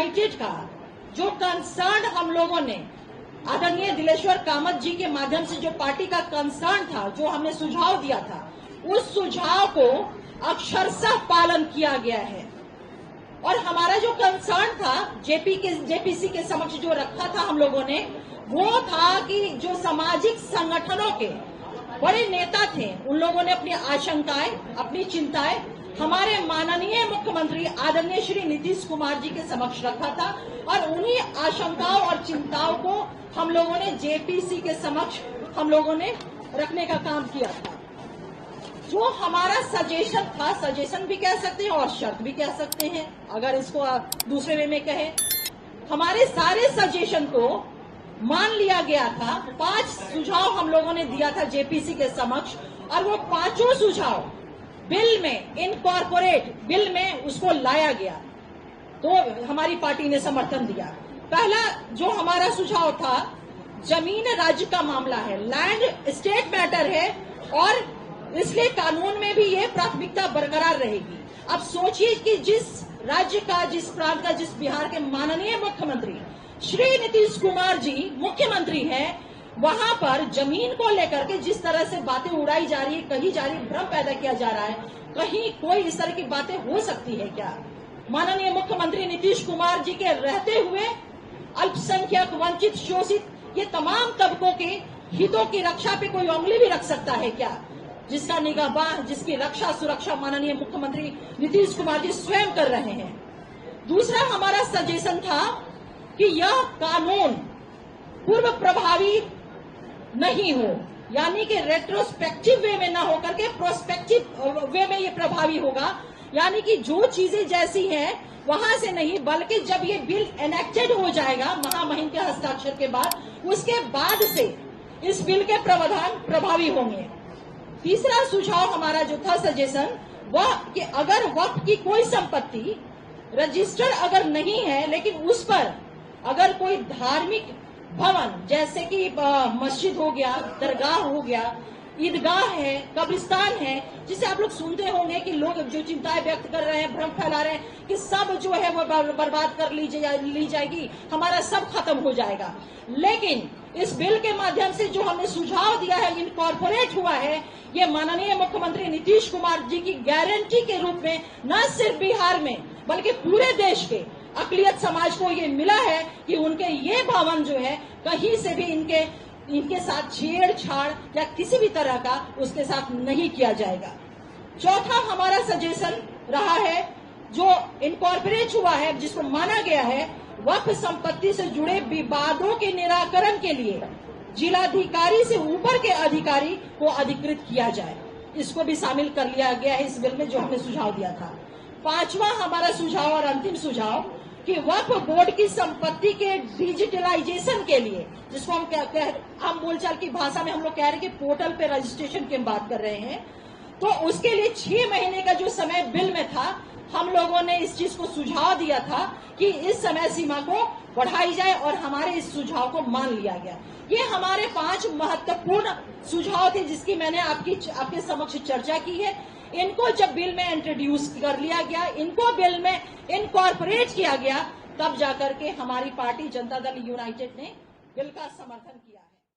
United का जो concern हम लोगों ने आदरणीय दिलेश्वर कामत जी के माध्यम से जो पार्टी का कंसर्न था, जो हमने सुझाव दिया था, उस सुझाव को अक्षरशः पालन किया गया है। और हमारा जो कंसर्न था जेपीसी के समक्ष जो रखा था हम लोगों ने, वो था कि जो सामाजिक संगठनों के बड़े नेता थे, उन लोगों ने अपनी आशंकाएं, अपनी चिंताएं हमारे माननीय मुख्यमंत्री आदरणीय श्री नीतीश कुमार जी के समक्ष रखा था और उन्हीं आशंकाओं और चिंताओं को हम लोगों ने जेपीसी के समक्ष हम लोगों ने रखने का काम किया था। जो हमारा सजेशन था, सजेशन भी कह सकते हैं और शर्त भी कह सकते हैं, अगर इसको दूसरे वे में कहें, हमारे सारे सजेशन को मान लिया गया था। 5 सुझाव हम लोगों ने दिया था जेपीसी के समक्ष और वो 5 सुझाव बिल में, इनकॉर्पोरेट बिल में उसको लाया गया, तो हमारी पार्टी ने समर्थन दिया। पहला जो हमारा सुझाव था, जमीन राज्य का मामला है, लैंड स्टेट मैटर है और इसलिए कानून में भी ये प्राथमिकता बरकरार रहेगी। अब सोचिए कि जिस राज्य का, जिस प्रांत का, जिस बिहार के माननीय मुख्यमंत्री श्री नीतीश कुमार जी मुख्यमंत्री हैं, वहां पर जमीन को लेकर के जिस तरह से बातें उड़ाई जा रही है, कही जा रही, भ्रम पैदा किया जा रहा है, कहीं कोई इस तरह की बातें हो सकती है क्या? माननीय मुख्यमंत्री नीतीश कुमार जी के रहते हुए अल्पसंख्यक, वंचित, शोषित, ये तमाम तबकों के हितों की रक्षा पे कोई उंगली भी रख सकता है क्या? जिसका निगाहबान, जिसकी रक्षा सुरक्षा माननीय मुख्यमंत्री नीतीश कुमार जी स्वयं कर रहे हैं। दूसरा हमारा सजेशन था कि यह कानून पूर्व प्रभावी नहीं हो, यानी कि रेट्रोस्पेक्टिव वे में ना होकर के प्रोस्पेक्टिव वे में ये प्रभावी होगा, यानी कि जो चीजें जैसी हैं वहां से नहीं, बल्कि जब ये बिल एनेक्टेड हो जाएगा महामहिम के हस्ताक्षर के बाद, उसके बाद से इस बिल के प्रावधान प्रभावी होंगे। तीसरा सुझाव हमारा जो था सजेशन, वह कि अगर वक्फ की कोई संपत्ति रजिस्टर अगर नहीं है, लेकिन उस पर अगर कोई धार्मिक भवन जैसे कि मस्जिद हो गया, दरगाह हो गया, ईदगाह है, कब्रिस्तान है, जिसे आप लोग सुनते होंगे कि लोग जो चिंताएं व्यक्त कर रहे हैं, भ्रम फैला रहे हैं कि सब जो है वो बर्बाद कर ली जाएगी, हमारा सब खत्म हो जाएगा। लेकिन इस बिल के माध्यम से जो हमने सुझाव दिया है, इनकॉर्पोरेट हुआ है, ये माननीय मुख्यमंत्री नीतीश कुमार जी की गारंटी के रूप में न सिर्फ बिहार में बल्कि पूरे देश के अकलियत समाज को ये मिला है कि उनके ये भवन जो है कहीं से भी इनके साथ छेड़छाड़ या किसी भी तरह का उसके साथ नहीं किया जाएगा। चौथा हमारा सजेशन रहा है, जो इनकॉर्पोरेट हुआ है, जिसको माना गया है, वक्फ संपत्ति से जुड़े विवादों के निराकरण के लिए जिलाधिकारी से ऊपर के अधिकारी को अधिकृत किया जाए। इसको भी शामिल कर लिया गया है इस बिल में, जो हमने सुझाव दिया था। 5वां हमारा सुझाव और अंतिम सुझाव कि वक्फ बोर्ड की संपत्ति के डिजिटलाइजेशन के लिए, जिसको हम बोलचाल की भाषा में हम लोग कह रहे हैं कि पोर्टल पे रजिस्ट्रेशन की बात कर रहे हैं, तो उसके लिए 6 महीने का जो समय बिल में था, हम लोगों ने इस चीज को सुझाव दिया था कि इस समय सीमा को बढ़ाई जाए और हमारे इस सुझाव को मान लिया गया। ये हमारे 5 महत्वपूर्ण सुझाव थे जिसकी मैंने आपके समक्ष चर्चा की है। इनको जब बिल में इंट्रोड्यूस कर लिया गया, इनको बिल में इनकॉर्पोरेट किया गया, तब जाकर के हमारी पार्टी जनता दल यूनाइटेड ने बिल का समर्थन किया है।